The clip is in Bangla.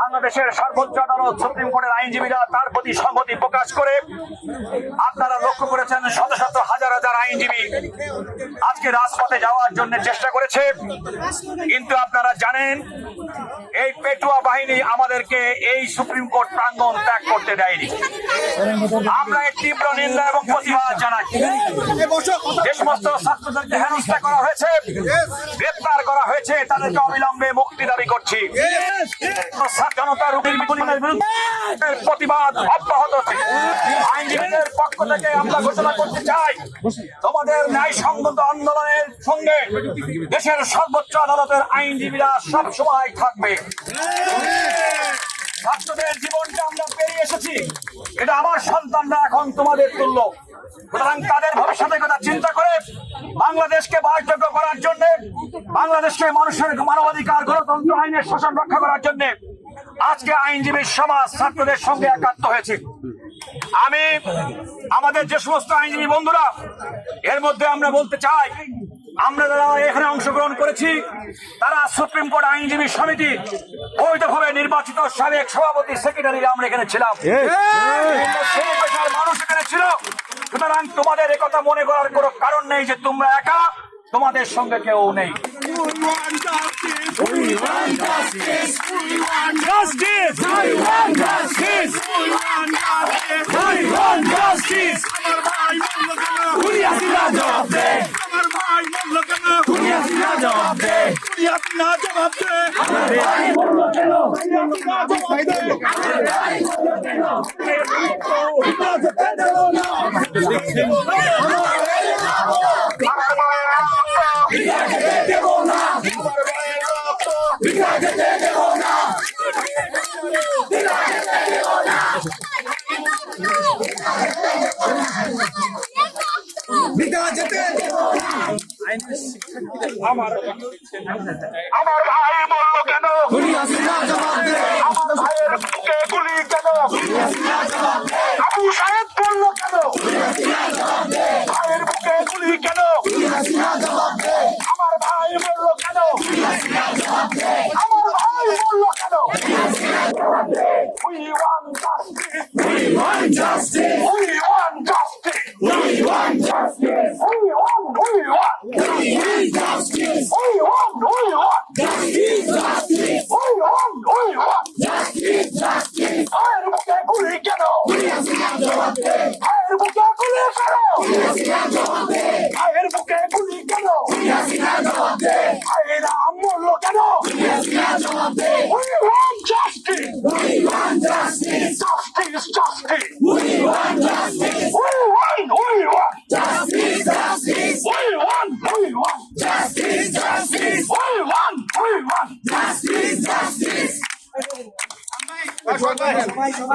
বাংলাদেশের সর্বোচ্চ আদালত সুপ্রিম কোর্টের আইনজীবীরা তার প্রতি সংহতি প্রকাশ করে আপনারা লক্ষ্য করেছেন শত শত হাজার হাজার আইনজীবী আজকে রাজপথে যাওয়ার জন্য চেষ্টা করেছে, কিন্তু আপনারা জানেন এই পেটুয়া বাহিনী আমাদেরকে এই সুপ্রিম কোর্ট প্রাঙ্গণ ত্যাগ করতে দেয়নি। আমরা এর তীব্র নিন্দা এবং প্রতিবাদ জানাই। যে সমস্ত ছাত্রদেরকে হেনস্থা করা হয়েছে, গ্রেপ্তার করা হয়েছে, তাদেরকে অবিলম্বে মুক্তি দাবি করছি। জনতার প্রতিবাদ অব্যাহত আছে। আইনজীবীদের পক্ষ থেকে আমরা ঘোষণা করতে চাই, তোমাদের ন্যায়সঙ্গত আন্দোলনের সঙ্গে দেশের সর্বোচ্চ আদালতের আইনজীবীরা সব সময় থাকবে। ছাত্রদের জীবনটা আমরা পেরিয়ে এসেছি, এটা আমার সন্তানরা এখন তোমাদের তুল্য। সুতরাং তাদের ভবিষ্যতের কথা চিন্তা করে বাংলাদেশকে বাসযোগ্য করার জন্য, বাংলাদেশকে মানুষের মানবাধিকার, গণতন্ত্র, আইনের শাসন রক্ষা করার জন্য আজকে আইনজীবী সমাজ ছাত্রদের সঙ্গে একাত্ম হয়েছে। আমি আমাদের যে সমস্ত আইনজীবী বন্ধুরা, এর মধ্যে আমরা বলতে চাই, আমরা যারা এখানে অংশগ্রহণ করেছি তারা সুপ্রিম কোর্ট আইনজীবী সমিতি বৈধভাবে নির্বাচিত সাবেক সভাপতি, সেক্রেটারি আমরা এখানে ছিলাম, সেই পেশার মানুষ এখানে ছিল। সুতরাং তোমাদের একথা মনে করার কোনো কারণ নেই যে তোমরা একা, তোমাদের সঙ্গে কেউ নেই। আমার ভাই মরল কেন? আমার ভাইয়ের বুকে গুলি কেন? আবু সাহেব বলল কেন? ভাইয়ের বুকে গুলি কেন? আমার ভাই মরল কেন? আমার ভাই মরল কেন? We want justice. We want justice. We want justice. We want justice. We want justice. We want justice. We want justice. ভাইয়ের বুকে গুলি কেন? ভাইয়ের বুকে গুলি কেন? ভাইয়ের বুকে গুলি কেন? ভাইয়েরা মরল কেন? We want justice. We want justice. Justice, justice. We want justice. We want justice. Justice. We want justice. Justice. We want justice. Justice.